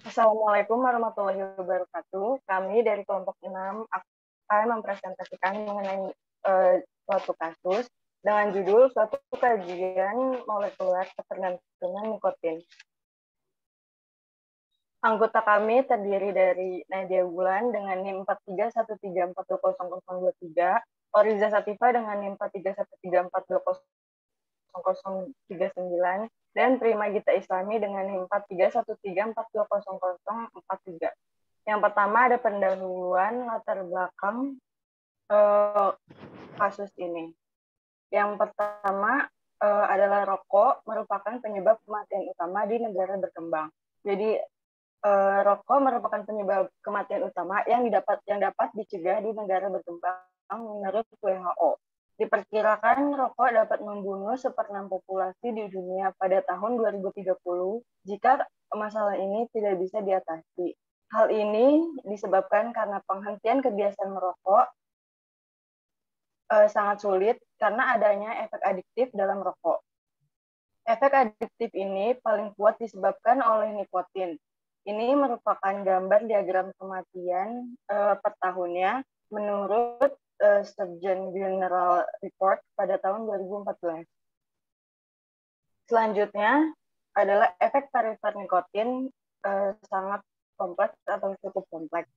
Assalamualaikum warahmatullahi wabarakatuh. Kami dari kelompok 6 akan mempresentasikan mengenai suatu kasus dengan judul suatu kajian molekuler ketergantungan nikotin. Anggota kami terdiri dari Nadia Wulan dengan NIM 4313400023, Oriza Sativa dengan NIM 4313400039, dan Prima Gita Islami dengan NIM 4313400043. Yang pertama ada pendahuluan latar belakang kasus ini. Yang pertama adalah rokok merupakan penyebab kematian utama di negara berkembang. Jadi rokok merupakan penyebab kematian utama yang dapat dicegah di negara berkembang menurut WHO. Diperkirakan rokok dapat membunuh 1/6 populasi di dunia pada tahun 2030 jika masalah ini tidak bisa diatasi. Hal ini disebabkan karena penghentian kebiasaan merokok sangat sulit karena adanya efek adiktif dalam rokok. Efek adiktif ini paling kuat disebabkan oleh nikotin. Ini merupakan gambar diagram kematian per tahunnya menurut Surgeon General Report pada tahun 2014. Selanjutnya adalah efek parifer nikotin sangat kompleks atau cukup kompleks.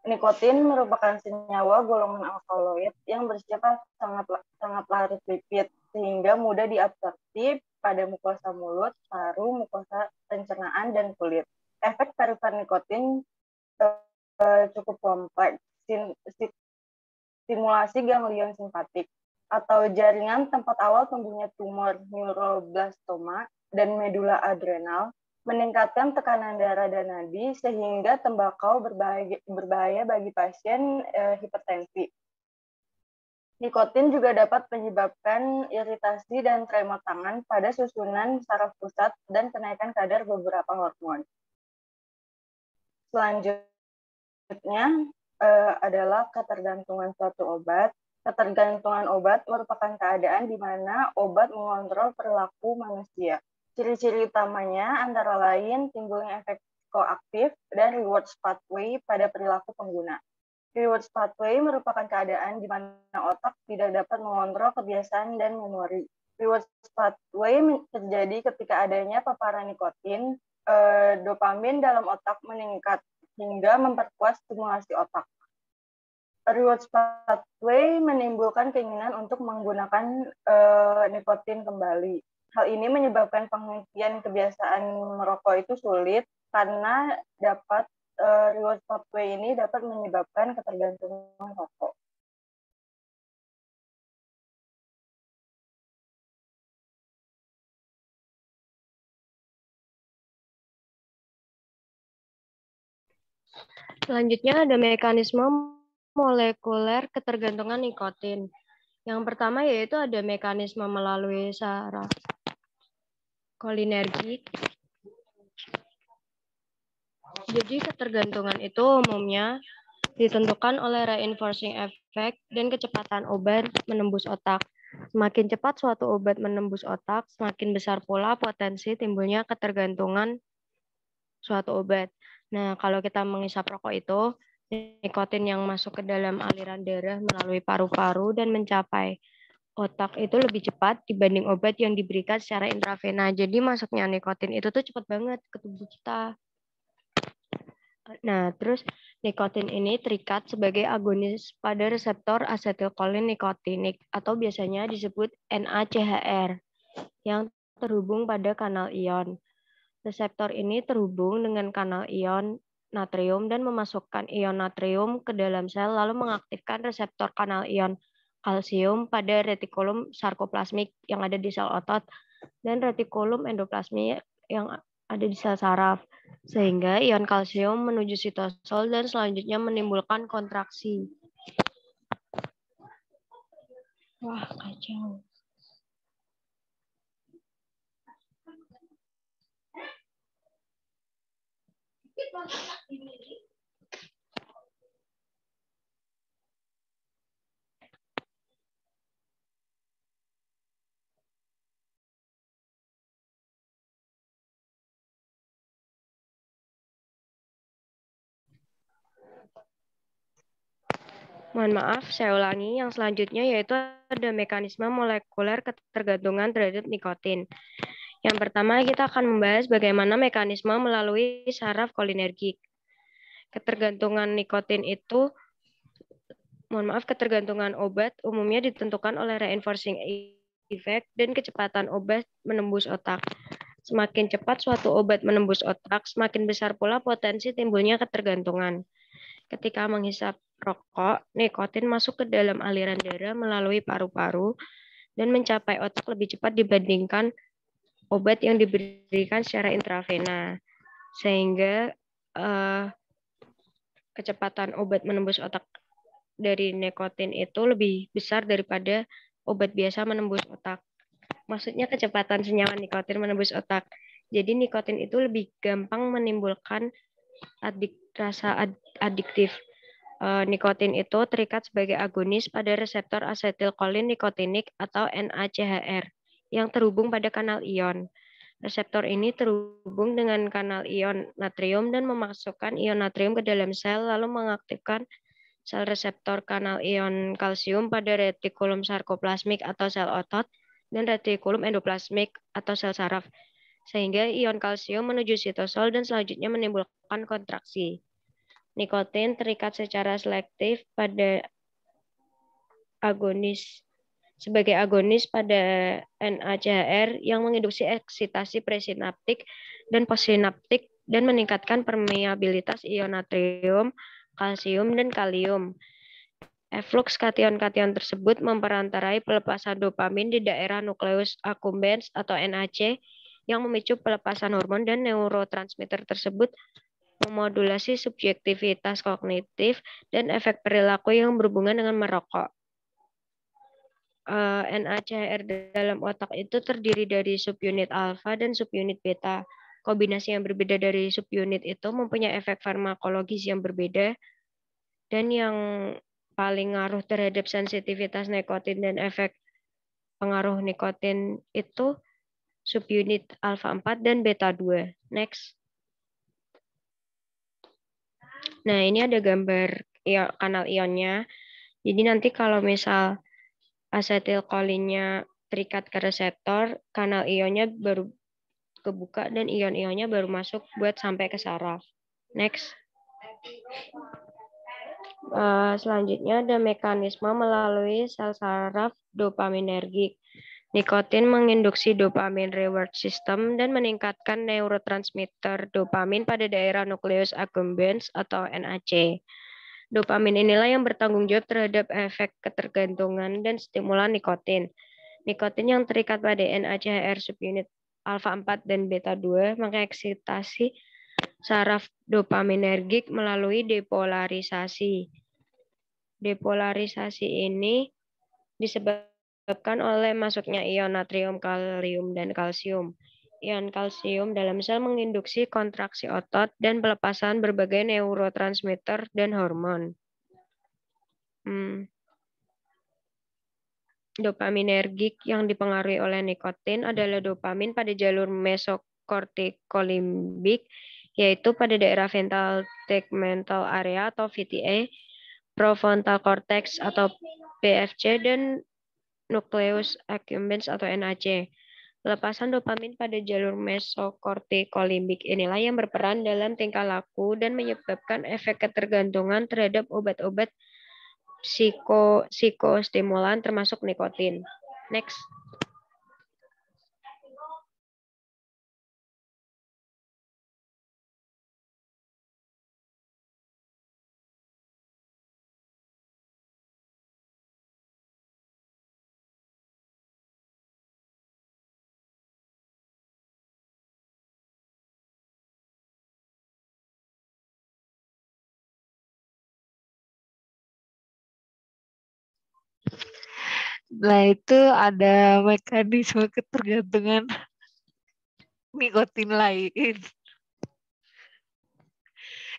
Nikotin merupakan senyawa golongan alkaloid yang bersifat sangat larut lipid sehingga mudah diabsorpsi pada mukosa mulut, paru, mukosa pencernaan, dan kulit. Efek parifer nikotin cukup kompleks. Stimulasi ganglion simpatik atau jaringan tempat awal tumbuhnya tumor neuroblastoma dan medula adrenal meningkatkan tekanan darah dan nadi sehingga tembakau berbahaya bagi pasien hipertensi. Nikotin juga dapat menyebabkan iritasi dan tremor tangan pada susunan saraf pusat dan kenaikan kadar beberapa hormon. Selanjutnya adalah ketergantungan suatu obat. Ketergantungan obat merupakan keadaan di mana obat mengontrol perilaku manusia. Ciri-ciri utamanya antara lain timbulnya efek koaktif dan reward pathway pada perilaku pengguna. Reward pathway merupakan keadaan di mana otak tidak dapat mengontrol kebiasaan dan memori. Reward pathway terjadi ketika adanya paparan nikotin, dopamin dalam otak meningkat hingga memperkuat stimulasi otak. Reward pathway menimbulkan keinginan untuk menggunakan nikotin kembali. Hal ini menyebabkan penghentian kebiasaan merokok itu sulit karena reward pathway ini dapat menyebabkan ketergantungan rokok. Selanjutnya ada mekanisme molekuler ketergantungan nikotin. Yang pertama yaitu ada mekanisme melalui saraf kolinergik. Jadi ketergantungan itu umumnya ditentukan oleh reinforcing effect dan kecepatan obat menembus otak. Semakin cepat suatu obat menembus otak, semakin besar pula potensi timbulnya ketergantungan suatu obat. Nah, kalau kita menghisap rokok itu, nikotin yang masuk ke dalam aliran darah melalui paru-paru dan mencapai otak itu lebih cepat dibanding obat yang diberikan secara intravena. Jadi masuknya nikotin itu tuh cepat banget ke tubuh kita. Nah, terus nikotin ini terikat sebagai agonis pada reseptor asetilkolin nikotinik atau biasanya disebut NACHR yang terhubung pada kanal ion. Reseptor ini terhubung dengan kanal ion natrium dan memasukkan ion natrium ke dalam sel lalu mengaktifkan reseptor kanal ion kalsium pada retikulum sarkoplasmik yang ada di sel otot dan retikulum endoplasmik yang ada di sel saraf. Sehingga ion kalsium menuju sitosol dan selanjutnya menimbulkan kontraksi. Wah, kacau. Mohon maaf, saya ulangi. Yang selanjutnya yaitu ada mekanisme molekuler ketergantungan terhadap nikotin. Yang pertama, kita akan membahas bagaimana mekanisme melalui saraf kolinergik. Ketergantungan nikotin itu, ketergantungan obat umumnya ditentukan oleh reinforcing effect dan kecepatan obat menembus otak. Semakin cepat suatu obat menembus otak, semakin besar pula potensi timbulnya ketergantungan. Ketika menghisap rokok, nikotin masuk ke dalam aliran darah melalui paru-paru dan mencapai otak lebih cepat dibandingkan obat yang diberikan secara intravena. Sehingga kecepatan obat menembus otak dari nikotin itu lebih besar daripada obat biasa menembus otak. Maksudnya kecepatan senyawa nikotin menembus otak. Jadi nikotin itu lebih gampang menimbulkan rasa adiktif. Nikotin itu terikat sebagai agonis pada reseptor asetilkolin nikotinik atau NACHR yang terhubung pada kanal ion. Reseptor ini terhubung dengan kanal ion natrium dan memasukkan ion natrium ke dalam sel lalu mengaktifkan sel reseptor kanal ion kalsium pada retikulum sarkoplasmik atau sel otot dan retikulum endoplasmik atau sel saraf, sehingga ion kalsium menuju sitosol dan selanjutnya menimbulkan kontraksi. Nikotin terikat secara selektif pada sebagai agonis pada NACHR yang menginduksi eksitasi presinaptik dan postsinaptik dan meningkatkan permeabilitas ion natrium, kalsium, dan kalium. Efflux kation-kation tersebut memperantarai pelepasan dopamin di daerah nukleus accumbens atau NAC yang memicu pelepasan hormon dan neurotransmitter tersebut memodulasi subjektivitas kognitif dan efek perilaku yang berhubungan dengan merokok. NACHR dalam otak itu terdiri dari subunit alfa dan subunit beta. Kombinasi yang berbeda dari subunit itu mempunyai efek farmakologis yang berbeda, dan yang paling ngaruh terhadap sensitivitas nikotin dan efek pengaruh nikotin itu subunit alfa 4 dan beta 2. Next. Nah, ini ada gambar kanal ionnya. Jadi nanti kalau misal asetilkolinnya terikat ke reseptor, kanal ionnya baru kebuka dan ion-ionnya baru masuk buat sampai ke saraf. Next. Selanjutnya ada mekanisme melalui sel saraf dopaminergik. Nikotin menginduksi dopamin reward system dan meningkatkan neurotransmitter dopamin pada daerah nukleus accumbens atau NAC. Dopamin inilah yang bertanggung jawab terhadap efek ketergantungan dan stimulan nikotin. Nikotin yang terikat pada NACHR subunit alfa 4 dan beta 2 mengeksitasi saraf dopaminergik melalui depolarisasi. Depolarisasi ini disebabkan oleh masuknya ion natrium, kalium, dan kalsium. Ion kalsium dalam sel menginduksi kontraksi otot dan pelepasan berbagai neurotransmitter dan hormon. Dopaminergik yang dipengaruhi oleh nikotin adalah dopamin pada jalur mesokortikolimbik, yaitu pada daerah ventral tegmental area atau VTA, prefrontal cortex atau PFC, dan nukleus accumbens atau NAC. Pelepasan dopamin pada jalur mesokortikolimbik inilah yang berperan dalam tingkah laku dan menyebabkan efek ketergantungan terhadap obat-obat psikostimulan termasuk nikotin. Next. Nah, itu ada mekanisme ketergantungan nikotin lain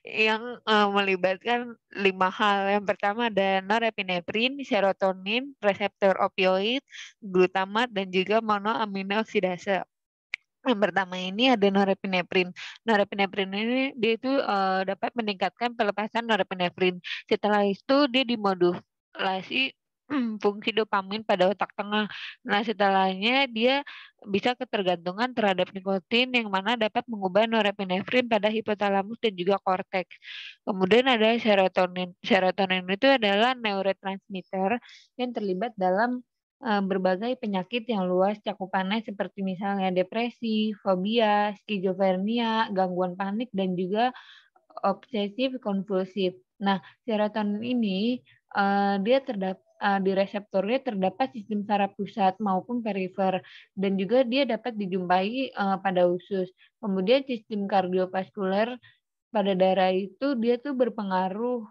yang melibatkan 5 hal. Yang pertama ada norepinefrin, serotonin, reseptor opioid, glutamat, dan juga monoaminooksidase. Yang pertama ini ada norepinefrin. Norepinefrin ini dia itu dapat meningkatkan pelepasan norepinefrin. Setelah itu dia dimodulasi fungsi dopamin pada otak tengah. Nah, setelahnya dia bisa ketergantungan terhadap nikotin yang mana dapat mengubah norepinefrin pada hipotalamus dan juga korteks. Kemudian ada serotonin. Serotonin itu adalah neurotransmitter yang terlibat dalam berbagai penyakit yang luas cakupannya seperti misalnya depresi, fobia, skizofrenia, gangguan panik, dan juga obsesif kompulsif. Nah, serotonin ini dia di reseptornya terdapat sistem saraf pusat maupun perifer, dan juga dia dapat dijumpai pada usus. Kemudian sistem kardiovaskuler pada darah itu dia tuh berpengaruh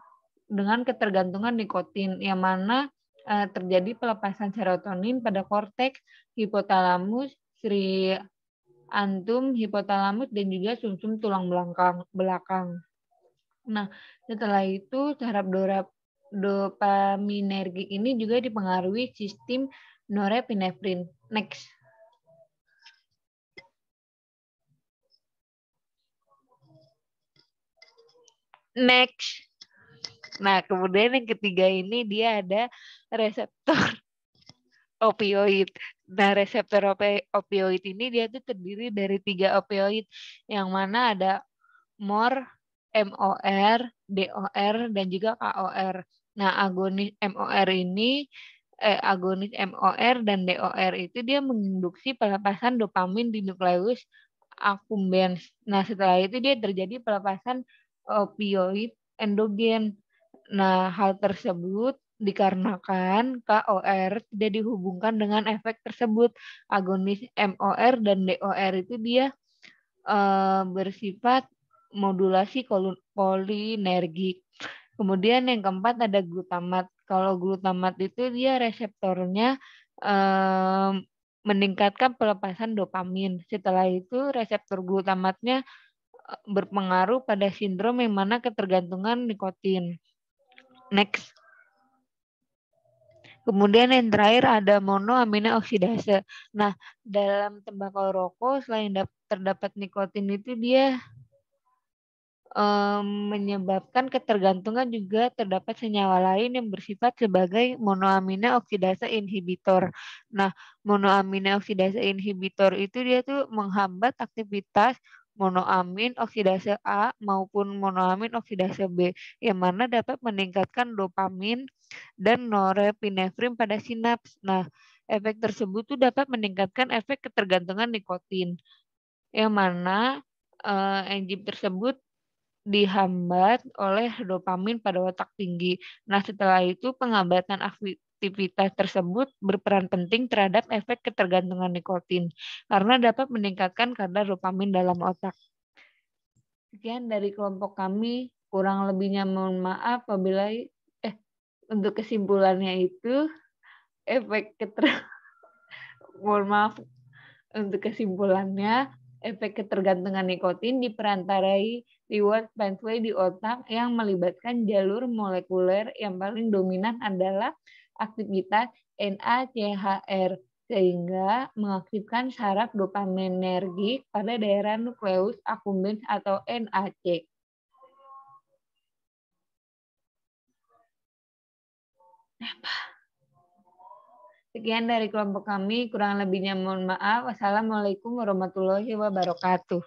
dengan ketergantungan nikotin, yang mana terjadi pelepasan serotonin pada korteks, hipotalamus, striatum hipotalamus, dan juga sumsum tulang belakang. Nah, setelah itu saraf dopaminergik ini juga dipengaruhi sistem norepinefrin. Next. Nah, kemudian yang ketiga ini dia ada reseptor opioid. Nah, reseptor opioid ini dia tuh terdiri dari 3 opioid, yang mana ada MOR, MOR, DOR, dan juga KOR. Nah, agonis MOR dan DOR itu dia menginduksi pelepasan dopamin di nukleus accumbens. Nah, setelah itu dia terjadi pelepasan opioid endogen. Nah, hal tersebut dikarenakan KOR tidak dihubungkan dengan efek tersebut. Agonis MOR dan DOR itu dia bersifat modulasi kolinergik. Kemudian yang keempat ada glutamat. Kalau glutamat itu dia reseptornya meningkatkan pelepasan dopamin. Setelah itu reseptor glutamatnya berpengaruh pada sindrom yang mana ketergantungan nikotin. Next. Kemudian yang terakhir ada monoamina oksidase. Nah, dalam tembakau rokok selain terdapat nikotin itu dia menyebabkan ketergantungan, juga terdapat senyawa lain yang bersifat sebagai monoamina oksidase inhibitor. Nah, monoamina oksidase inhibitor itu dia tuh menghambat aktivitas monoamin oksidase A maupun monoamin oksidase B, yang mana dapat meningkatkan dopamin dan norepinefrin pada sinaps. Nah, efek tersebut tuh dapat meningkatkan efek ketergantungan nikotin, yang mana enzim tersebut dihambat oleh dopamin pada otak tinggi. Nah, setelah itu penghambatan aktivitas tersebut berperan penting terhadap efek ketergantungan nikotin karena dapat meningkatkan kadar dopamin dalam otak. Sekian dari kelompok kami, kurang lebihnya mohon maaf apabila untuk kesimpulannya itu mohon maaf untuk kesimpulannya, efek ketergantungan nikotin diperantarai reward pathway di otak yang melibatkan jalur molekuler yang paling dominan adalah aktivitas NACHR, sehingga mengaktifkan saraf dopaminergik pada daerah nukleus accumbens atau NAC. Sekian dari kelompok kami, kurang lebihnya mohon maaf. Wassalamualaikum warahmatullahi wabarakatuh.